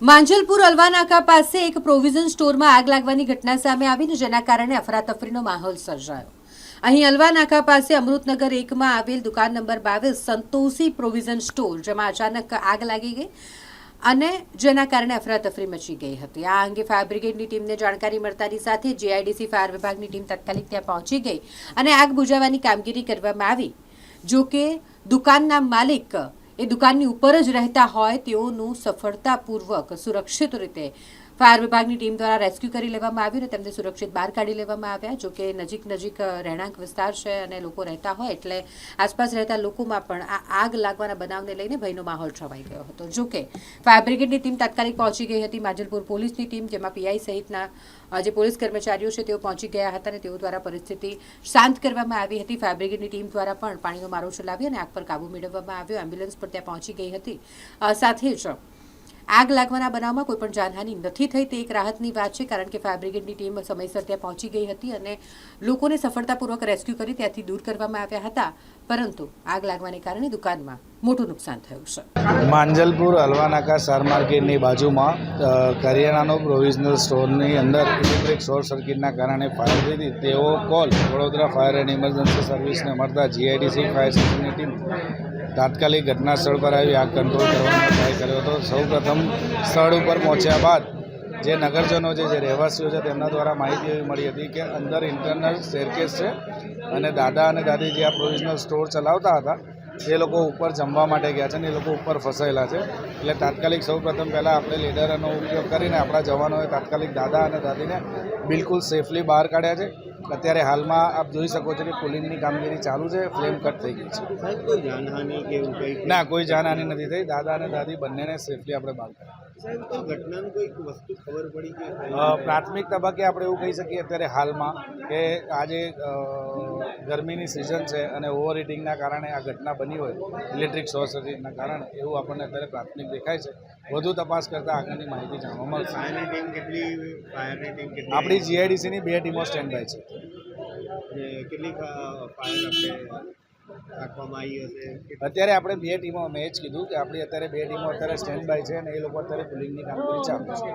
માંજલપુર અલવાનાકા પાસે એક પ્રોવિઝન સ્ટોરમાં આગ લાગવાની ઘટના સામે આવીને જેના કારણે અફરાતફરીનો માહોલ સર્જાયો। અહીં અલવાનાકા પાસે અમૃતનગર 1માં આવેલ દુકાન નંબર 22 સંતોષી પ્રોવિઝન સ્ટોર જેમાં અચાનક આગ લાગી ગઈ અને જેના કારણે અફરાતફરી મચી ગઈ હતી। આ અંગે ફાયર બ્રિગેડની ટીમને જાણકારી મળતાની સાથે જીઆઈડીસી ફાયર વિભાગની ટીમ તાત્કાલિક ત્યાં પહોંચી ગઈ અને આગ બુઝાવવાની કામગીરી કરવામાં આવી। જો કે દુકાનના માલિક એ દુકાનની ઉપર જ રહેતા હોય તેઓનું સફળતાપૂર્વક સુરક્ષિત રીતે ફાયર વિભાગની ટીમ દ્વારા રેસ્ક્યુ કરી લેવામાં આવ્યું અને તેમને સુરક્ષિત બહાર કાઢી લેવામાં આવ્યા। જો કે નજીક રહેણાંક વિસ્તાર છે અને લોકો રહેતા હોય એટલે આસપાસ રહેતા લોકોમાં પણ આ આગ લાગવાના બનાવને લઈને ભયનો માહોલ છવાઈ ગયો હતો। જો કે ફાયર બ્રિગેડની ટીમ તાત્કાલિક પહોંચી ગઈ હતી। માંજલપુર પોલીસની ટીમ જેમાં પીઆઈ સહિતના જે પોલીસ કર્મચારીઓ છે તેઓ પહોંચી ગયા હતા અને તેઓ દ્વારા પરિસ્થિતિ શાંત કરવામાં આવી હતી। ફાયર બ્રિગેડની ટીમ દ્વારા પણ પાણીનો મારો ચલાવી અને આગ પર કાબૂ મેળવવામાં આવ્યો। એમ્બ્યુલન્સ પણ ત્યાં પહોંચી ગઈ હતી। સાથે જ આગ લાગવાના બનાવમાં કોઈ પણ જાનહાનિ નથી થઈ તે એક રાહતની વાત છે, કારણ કે ફાયર બ્રિગેડની ટીમ સમયસર ત્યાં પહોંચી ગઈ હતી અને લોકોને સફળતાપૂર્વક રેસ્ક્યુ કરી ત્યાંથી દૂર કરવામાં આવ્યા હતા। પરંતુ આગ લાગવાને કારણે દુકાનમાં મોટું નુકસાન થયું છે। માંજલપુર અલવાનાકા શાર માર્કેટની બાજુમાં કરિયાણાનો પ્રોવિઝનલ સ્ટોરની અંદર ઇલેક્ટ્રિક શોર્ટ સર્કિટના કારણે ફાયર થઈ હતી। તેઓ call Vadodara fire and emergency સર્વિસને મળતા જીઆઈડીસી ફાયર સ્ટેશનની ટીમ તાત્કાલિક ઘટના સ્થળ પર આવી આગ કંટ્રોલ કરવાનો ટ્રાય કર્યો હતો। સૌપ્રથમ સ્થળ ઉપર પહોંચ્યા બાદ જે નગરજનો છે, જે રહેવાસીઓ છે, તેમના દ્વારા માહિતી એવી મળી હતી કે અંદર ઇન્ટરનલ સ્ટેરકેસ છે અને દાદા અને દાદી જે આ પ્રોવિઝનલ સ્ટોર ચલાવતા હતા એ લોકો ઉપર જમવા માટે ગયા છે અને એ લોકો ઉપર ફસાયેલા છે। એટલે તાત્કાલિક સૌપ્રથમ પહેલાં આપણે લેડરનો ઉપયોગ કરીને આપણા જવાનોએ તાત્કાલિક દાદા અને દાદીને બિલકુલ સેફલી બહાર કાઢ્યા છે। અત્યારે હાલમાં આપ જોઈ શકો છો કે પુલિંગની કામગીરી ચાલુ છે। ફ્લેમ કટ થઈ ગઈ છે। ના, કોઈ જાનહાનિ નથી થઈ। દાદા અને દાદી બંનેને સેફલી આપણે બહાર કાઢ્યા। પ્રાથમિક તબક્કે આપણે એવું કહી શકીએ અત્યારે હાલમાં કે આજે ગરમીની સિઝન છે અને ઓવર હીટિંગના કારણે આ ઘટના બની હોય ઇલેક્ટ્રિક શોર્ટ સર્કિટના કારણે એવું આપણને અત્યારે પ્રાથમિક દેખાય છે। વધુ તપાસ કરતાં આગળની માહિતી જાણવા મળશે। આપણી જીઆઈડીસીની 2 ટીમો સ્ટેન્ડ બાય છે। અત્યારે આપણે 2 ટીમો, મેં જ કીધું કે આપણી અત્યારે 2 ટીમો અત્યારે સ્ટેન્ડ બાય છે અને એ લોકો અત્યારે પુલિંગની કામગીરી ચાલુ છે।